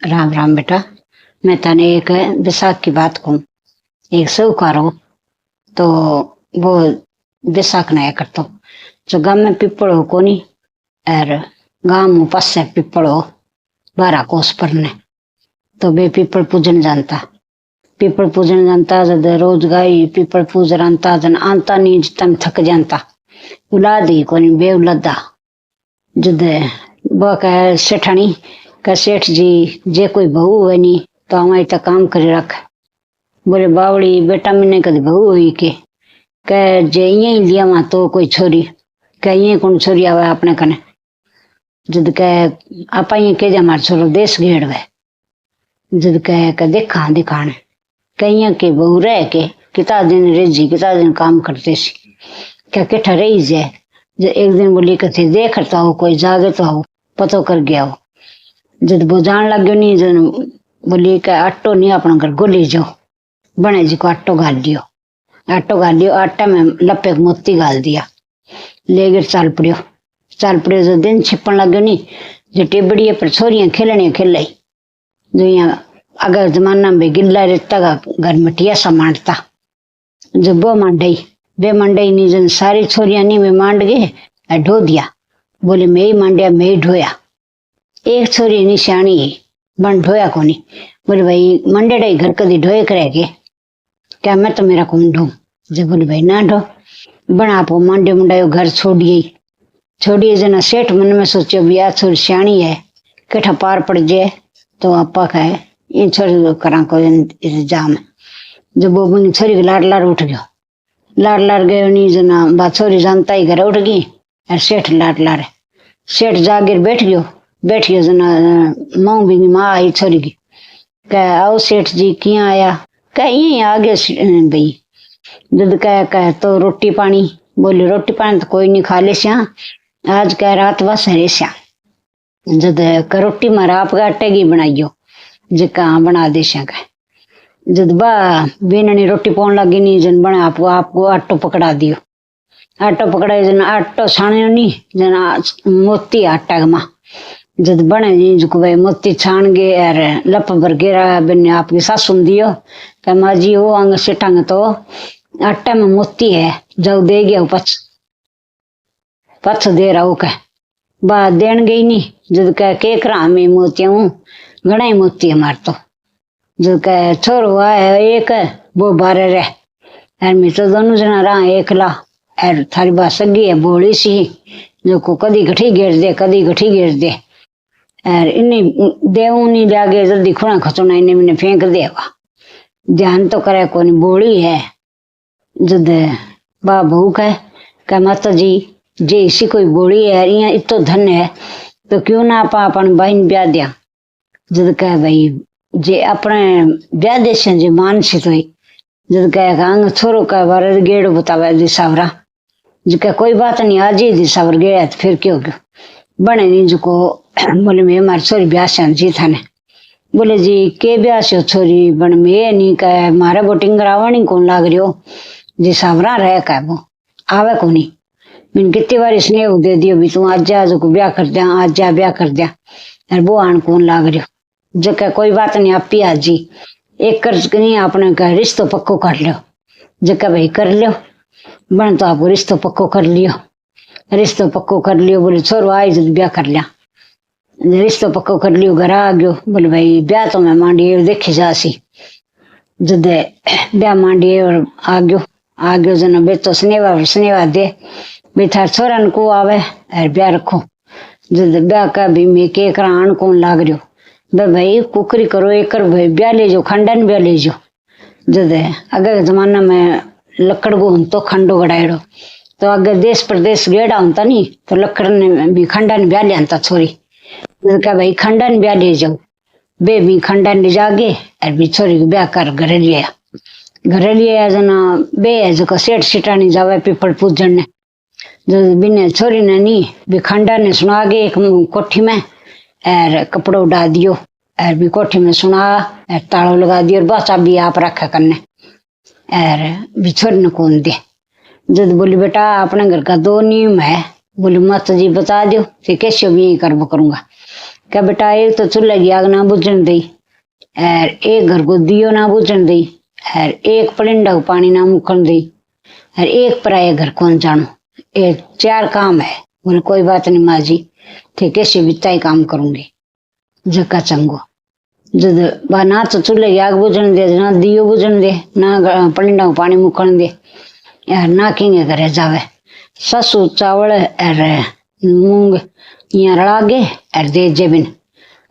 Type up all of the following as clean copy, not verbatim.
राम राम बेटा। मैं तने एक विसाख की बात कहूँ। एक साहूकार हो तो वो विसाख नया करतो जो गांव में पिपल हो कोनी और गांव में पास पिपल हो 12 कोस पर ने तो बे पिपल पूजन जानता जब रोज गाई पिपल पूज रहा जन आंता नहीं तन थक जानता उलाद ही कोनी बे उलादा जद वो कह सेठानी का सेठ जी जे कोई बहू है नी तो हमारी तक काम करे रख। बोले बावड़ी बेटा मैंने कभी बहू हुई के कह जे यही लिया वहां तो कोई छोरी कह ये कौन छोरी आवे अपने कने जद कह आप ये के जा मार छोरो देश घेड़ वे जद कह देखा दिखाने कहीं के बहू रह के कितना दिन रेजी कितना दिन काम करते सी क्या किठा रही जाए एक दिन बोली कथे देखता हो कोई जागे तो हो पतो कर गया हो जब वो जान लग गयो नहीं जन बोली का आटो नहीं अपना घर गोली जाओ बने जी को आटो गाल दियो आटा में लपे मोती गाल दिया ले गए चाल पड़ियो जो दिन छिपन लग गयो नहीं जो टेबड़ी पर छोरियां खेलाई जो यहाँ अगर जमाना में गिल्ला रेता का घर मटिया सा मांडता जब वो मांडई नहीं जन सारी छोरियां नहीं में मांड गए ढो दिया बोले मैं ही मांडिया मैं ही ढोया एक छोरी निशानी बन ढोया कोनी बोले भाई मंडेड़ा ही घर कदी ढोए करेगे क्या मैं तो मेरा कौन ढो जब बोले भाई ना ढो बना आप मांडे मुंडायो घर छोड़िए जना सेठ मन में सोचो भी आ छोरी सियाणी है कठा पार पड़ जाए तो आपा कहे इन छोरी करा को इंतजाम जब वो बनी छोरी के लाड़ उठ गयो लाड़ गयो नहीं जना बा छोरी जानता ही घर उठ गई और सेठ लाड़ सेठ जागिर बैठ गयो जना माऊ भी माँ आई छोरी की कह आओ सेठ जी किया आया कह यही आ गया भाई जद कह तो रोटी पानी बोले रोटी पानी तो कोई नहीं खा ले श्या आज कह रात बस हरे श्या जद रोटी मारा आप आटे की बनाइयो जिका बना दे श्या कह जद बा बीननी रोटी पाउन लगी नहीं जन बना आपको आटो पकड़ा जन आटो छाणियो नहीं जना मोती आटा माँ जद बने जी जो भाई मोती छान गए यार लप भर गेरा बिन आपकी सासू दियो कह माँ जी वो अंग सिटांग तो आटा में मोती है जब दे गया पछ दे रहा हो कह बा देन गई नहीं जद कह के करा में मोतिया हूँ घना ही मोती है मार तो जद कह छोर हुआ है एक वो 12 रह यार मैं तो दोनों जना रहा एकला यार थारी बात सगी है बोली सी जो को कदी गठी घेर दे और इन्हें देव नहीं लागे जल्दी खुना खचोना इन्हें मैंने फेंक देगा ध्यान तो करे कोनी बोली है जद बा बहू कह माता जी जे इसी कोई बोली है यहाँ इतो धन है तो क्यों ना आप अपन बहन ब्याह दिया जद कह भाई जे अपने ब्याह देश जे मानसिक हुई जद कह अंग छोरो का बार गेड़ बतावा दिसावरा जो कोई बात नहीं आज ही दिसावर गया तो फिर क्यों बने नहीं जो को बोले मैं हमारी छोरी ब्याह से जी था ने बोले जी के ब्याह से छोरी बन में नहीं कह मारे बोटिंग रावणी कौन लाग रही हो जी सावरा रह कह वो आवे को नहीं मैंने कितनी बार स्नेह दे दियो भी तू आज जा को ब्याह कर दिया आज जा ब्याह कर दिया और वो आन कौन लाग रही हो जो कह कोई बात नहीं आप पिया जी एक कर्ज नहीं आपने कह रिश्तो पक्को कर लियो जो कह भाई कर लियो बन तो आपको रिश्तो पक्को कर लियो बोले छोरो आई जब ब्याह कर लिया रिश्तो पक्को कर लियो घर आ गयो बोले भाई ब्याह तो मैं मांडी देखी जासी जद ब्याह मांडी और आ गयो जना बे तो स्नेवा दे बे थार छोरन को आवे और ब्याह रखो जद ब्याह का भी मैं के करान कौन लाग रहो बे भाई कुकरी करो एक भाई ब्याह ले जाओ खंडन ब्याह ले जाओ जद अगर जमाना में लकड़ गो तो खंडो गड़ाएड़ो तो अगर देश प्रदेश गेड़ा होता नहीं तो लकड़ ने भी खंडन ब्याह ले आता छोरी का भाई खंडन ब्याह ले जाओ बे भी खंडन ले जागे और भी छोरी को ब्याह कर घरे लिया जना बे जो सेठ सिटानी जावे पीपल पूजन ने जो बिने छोरी ने नहीं भी खंडन ने सुना गे एक कोठी में और कपड़ो उड़ा दियो और भी कोठी में सुना और तालो लगा दियो और बस अभी आप रखा करने और भी छोरी ने कौन दे जब बोली बेटा अपने घर का 2 नियम है बोले मत जी बता दो फिर कैसे भी यही करूंगा क्या बेटा एक तो चूल्हे की आग ना बुझन दी, और एक घर को दियो ना बुझन दी, और एक पलिंडा को पानी ना मुकन दी, और एक पराये घर कौन जानो। ये 4 काम है। बोले कोई बात नहीं माँ जी, थे कैसे बिता ही काम करूंगी। जका चंगो जद ना तो चूल्हे की आग बुझन दे, ना दियो बुझन दे, ना पलिंडा को पानी मुकन दे, यार ना किंगे घरे जावे। ससु चावल और मूंग यहाँ रला गे और दे जेबिन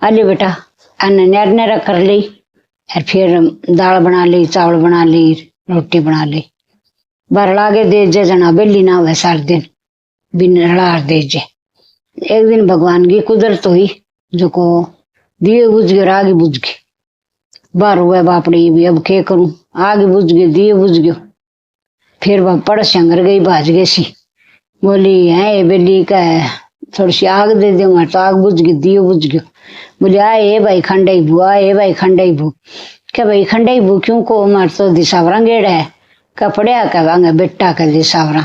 अली बेटा अन्न नेर नेरा कर ली, और फिर दाल बना ली, चावल बना ली, रोटी बना ली। बरला के दे जे जना बेली ना हुए सार दिन बिन रला दे जे। एक दिन भगवान की कुदरत हुई जो को दिए बुझ गए, आगे बुझ गए। बार हुए बापड़ी भी अब क्या करूं, आगे बुझ गए, दिए बुझ गयो। फिर वह पड़ संगर गई, भाज गई सी। बोली है ये बेली का थोड़ी सी आग दे दूंगा तो आग बुझ गई, दियो बुझ गयो। बोले आए भाई खंडाई भू, आए भाई खंडाई भू। क्या भाई खंडाई भू क्यों को, मार तो दिसावरा गेड़ा है। का पड़िया का अंग बेटा का दिसावरा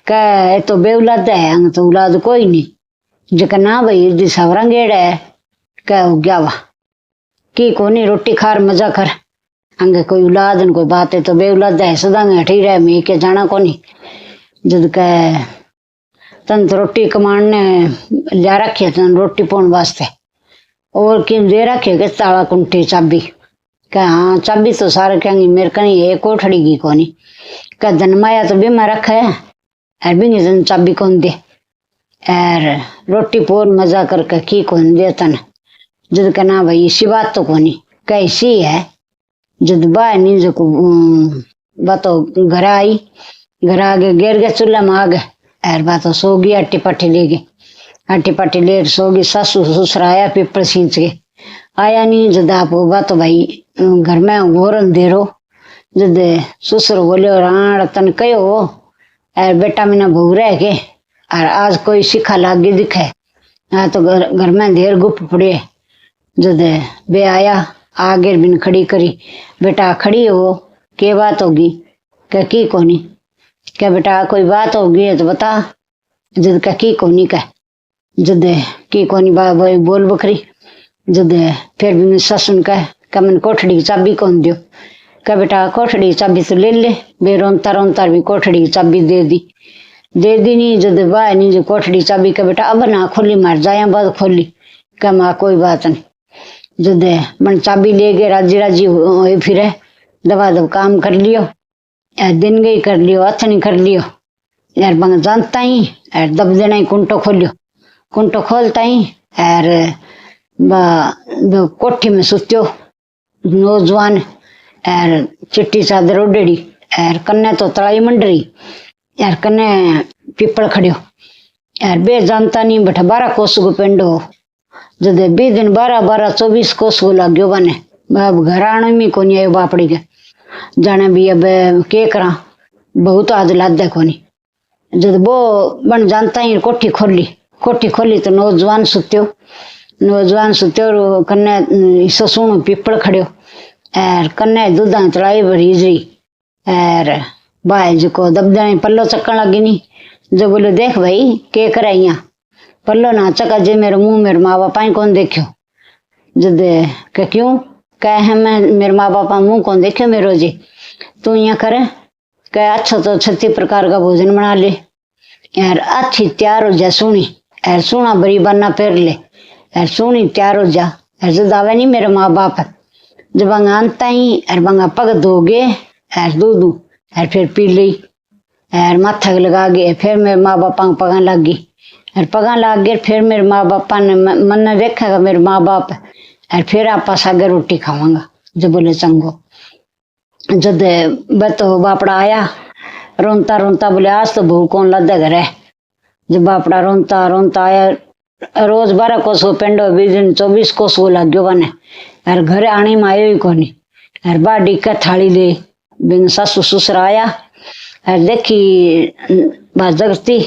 का तो बेउलाद है, अंग तो औलाद कोई नहीं। जका ना भाई दिसावरा गेड़ा है क्या हो गया वा की कोनी रोटी खार मजा कर, अंगे कोई औलाद न कोई बात है तो बेउलाद है सदा हठी रहे मैं के जाना कोनी। जद का तन तो रोटी कमान ने लिया रखे तन रोटी पौन वास्ते, और किन दे रखे के ताला कुंठी चाबी। क्या हाँ चाबी तो सारे कहेंगे मेरे कहीं है कोठड़ी की कोनी। क्या धनमाया तो बीमा रखा है, और बिंगी तन चाबी कौन दे, और रोटी पोर मजा करके की कौन दे तन। जद का ना भाई इसी बात तो कोनी कैसी है। जद बाय नहीं जो बातो घर आई, घर आगे गिर गए चूल्हा में आ गए, और बातो सो गई अट्टी पट्टी ले गई, अट्टी पट्टी ले सो गई। सासू ससुर आया पीपल सींच के आया नहीं। जद आप होगा तो भाई घर में घोर अंधेरो। जद ससुर बोले राण तन कहो और बेटा मैंने भूग रहे के, और आज कोई सिखा लाग गई दिखे, हाँ तो घर में अंधेर गुप पड़े। जद बे आया आगे बिन खड़ी करी, बेटा खड़ी हो के बात होगी, क्या की कोनी। क्या बेटा कोई बात होगी तो बता। जद का की कोनी का, जद की कोनी बोल बकरी। जद फिर भी ससुन का मैंने कोठड़ी की चाबी कौन दियो। क्या बेटा कोठड़ी की चाबी तो ले ले। बे रोनता रोनता भी कोठड़ी की चाबी दे दी नहीं। जद बाय नहीं जो कोठड़ी की चाबी का बेटा अब ना खोली मार जाया बाद खोली। क्या माँ कोई बात नहीं। जद मन चाबी ले गए राजी राजी हो फिर दबा दब काम कर लियो, दिन गई कर लियो, अथनी कर लियो, यार बंग जानता ही और दब देना ही कुंटो खोलियो। कुंटो खोलता ही और कोठी में सुत्यो नौजवान, और चिट्टी चादर उडेड़ी, और कन्ने तो तलाई मंडरी, यार कन्ने पीपल खड़ियो, यार बे जानता नहीं बैठा 12 कोस को पेंडो। जद 20 दिन 12-24 कोस को लाग्यो बने। अब घर आने में कोनी आयो बापड़ी के जाने भी अब के करा, बहुत आद लादे कोनी। जद वो बन जानता ही कोठी खोली तो नौजवान सुत्यो कन्ने ससुण पीपल खड़ियो, और कन्ने दूधा तलाई भरीजरी, और भाई जी को दबदे पल्लो चक्कन लगी नहीं। जो बोले देख भाई के करे यहाँ पल्लो ना चका जे मेरे मुंह मेरे माँ बापा ही कौन देखियो। जद के क्यों कहे मैं मेरे माँ बापा मुंह कौन देखियो मेरो जी, तू यहाँ करे कह अच्छा तो 36 प्रकार का भोजन बना ले, यार अच्छी तैयार हो जा सोनी, और सोना बरी बन्ना पहन ले, और सोनी तैयार हो जा। और जद आवे नहीं मेरे माँ बाप जब अंगता ही और बंगा पग धोगे और दूध और फिर पी ली, और माथा लगा गए। फिर मेरे माँ बापा को पगा लग गई, और पगा लग गए। फिर मेरे माँ बापा ने मन ने देखेगा मेरे माँ बाप, और फिर आप सागे रोटी खावांगा। जब बोले चंगो। जद बतो बापड़ा आया रोनता रोनता बोले आज तो भूख कौन लदे घरे। जब बापड़ा रोनता रोनता आया, रोज 12 कोस को पेंडो 20 दिन 24 कोस को लाग्यो बने, और घरे आने में आयो ही कोनी। और बाड़ी का थाली ले बिन सासू ससुर आया, और देखी बात जगती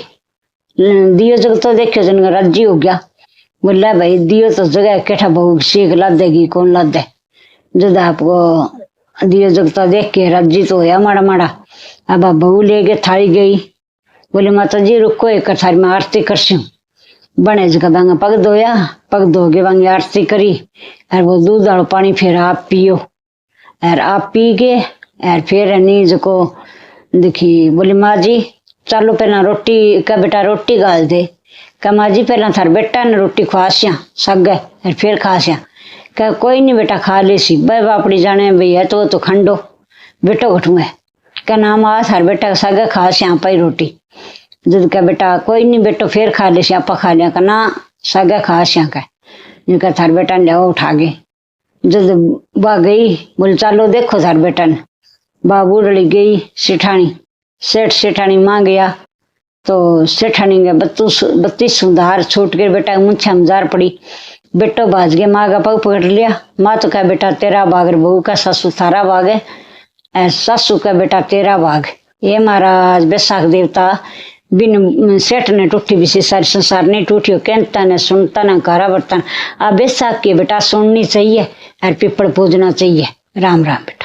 दियो जगतो देखियो जन राजी हो गया। बोला भाई दियो तो जगह कैठा बहु सीख ला देगी कौन ला दे। जब आपको दियो जगता देख के राजी तो होया माड़ा माड़ा। अब बहू ले गए थाली गई, बोले माता जी रुको एक थाली में आरती करसी। बने जगह बांगा पग धोया, पग धो के बांगी आरती करी और वो दूध वालो पानी फिर आप पियो और आप पी के और फिर नींद को देखी बोली माँ जी चलो पहला रोटी का बेटा रोटी गाल दे का माँ जी पहला थार बेटा ने रोटी खुआसिया सगे और फिर खासिया का कोई नहीं बेटा खा ले सी भाई बापड़ी जाने भैया तो खंडो बेटो घटू है का नाम आ थार बेटा सगे खासिया पाई रोटी जब का बेटा कोई नहीं बेटो फिर खा ले सी आपा खा लिया का ना सगे खासिया का जिनका थार बेटा ने लिया उठा गए जब बा गई बोले चलो देखो थार बेटा ने बा बूढ़ी गई सेठानी सेठानी मां गया तो सेठानी के 32 सुधार छूट के बेटा मुछा में जार पड़ी बेटो भाज गया माँ का पग पकड़ लिया माँ तो कहा बेटा तेरा भाग रे बहू का सासू थारा भाग है सासू का बेटा तेरा भाग ये महाराज बैसाख देवता बिन सेठ ने टूटी भी सारी संसार नहीं टूटियो कहता ने सुनता ने कारा बर्तन आ बैसाख के बेटा सुननी चाहिए और पिपड़ पूजना चाहिए। राम राम बेटा।